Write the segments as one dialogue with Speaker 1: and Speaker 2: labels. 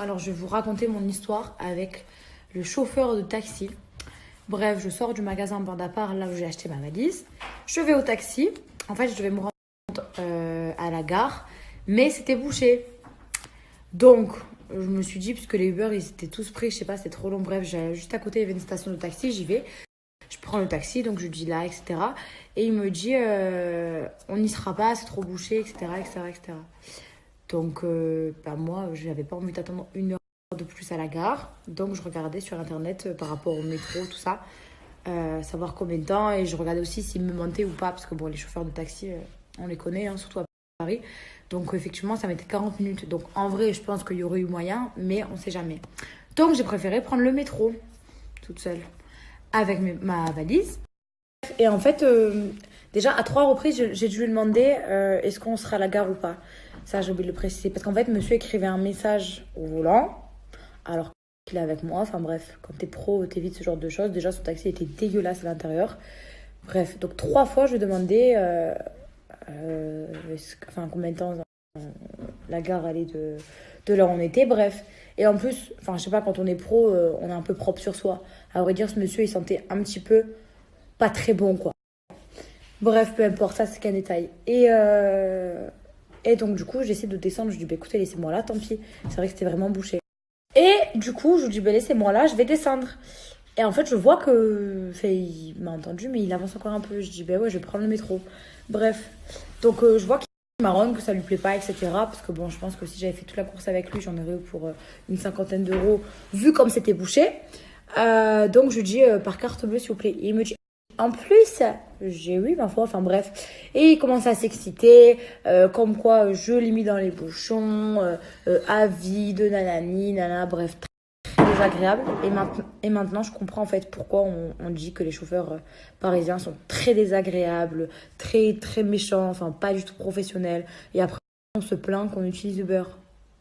Speaker 1: Alors je vais vous raconter mon histoire avec le chauffeur de taxi. Bref, je sors du magasin bord à part, là où j'ai acheté ma valise. Je vais au taxi. En fait, je devais me rendre à la gare, mais c'était bouché. Donc, je me suis dit, puisque les Uber, ils étaient tous pris, je sais pas, c'était trop long. Bref, juste à côté, il y avait une station de taxi, j'y vais. Je prends le taxi, donc je dis là, etc. Et il me dit, on n'y sera pas, c'est trop bouché, etc., etc., etc. Donc, moi, je n'avais pas envie d'attendre une heure de plus à la gare. Donc, je regardais sur Internet par rapport au métro, tout ça, savoir combien de temps. Et je regardais aussi s'ils me montaient ou pas, parce que bon, les chauffeurs de taxi, on les connaît, hein, surtout à Paris. Donc, effectivement, ça mettait 40 minutes. Donc, en vrai, je pense qu'il y aurait eu moyen, mais on ne sait jamais. Donc, j'ai préféré prendre le métro, toute seule, avec ma valise. Et en fait, déjà, à 3 reprises, j'ai dû lui demander est-ce qu'on sera à la gare ou pas. Ça, j'ai oublié de le préciser. Parce qu'en fait, monsieur écrivait un message au volant, alors qu'il est avec moi. Enfin bref, quand t'es pro, t'évites ce genre de choses. Déjà, son taxi était dégueulasse à l'intérieur. Bref, donc 3 fois, je lui ai demandé combien de temps la gare allait de là où on était. Bref. Et en plus, enfin, je sais pas, quand on est pro, on est un peu propre sur soi. À vrai dire, ce monsieur, il sentait un petit peu pas très bon, quoi. Bref, peu importe, ça, c'est qu'un détail. Et donc, du coup, j'essaie de descendre. Je dis, bah, écoutez, laissez-moi là, tant pis. C'est vrai que c'était vraiment bouché. Et du coup, je lui dis, bah, laissez-moi là, je vais descendre. Et en fait, je vois que. Enfin, il m'a entendu, mais il avance encore un peu. Je dis, bah ouais, je vais prendre le métro. Bref. Donc, je vois qu'il marronne, que ça lui plaît pas, etc. Parce que bon, je pense que si j'avais fait toute la course avec lui, j'en aurais eu pour une cinquantaine d'euros, vu comme c'était bouché. Donc, je lui dis, par carte bleue, s'il vous plaît. Et il me dit, en plus, j'ai oui, ma foi, enfin bref. Et il commence à s'exciter, comme quoi je l'ai mis dans les bouchons, avis de nanani, nana, bref, très désagréable. Et maintenant, je comprends en fait pourquoi on dit que les chauffeurs parisiens sont très désagréables, très, très méchants, enfin pas du tout professionnels. Et après, on se plaint qu'on utilise Uber.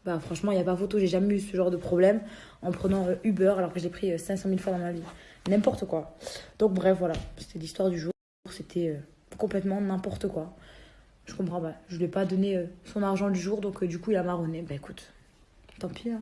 Speaker 1: Bah franchement, il n'y a pas photo, j'ai jamais eu ce genre de problème en prenant Uber alors que je l'ai pris 500 000 fois dans ma vie. N'importe quoi. Donc bref, voilà, c'était l'histoire du jour. C'était complètement n'importe quoi. Je comprends pas. Je lui ai pas donné son argent du jour, donc du coup il a marronné. Bah écoute, tant pis. Hein.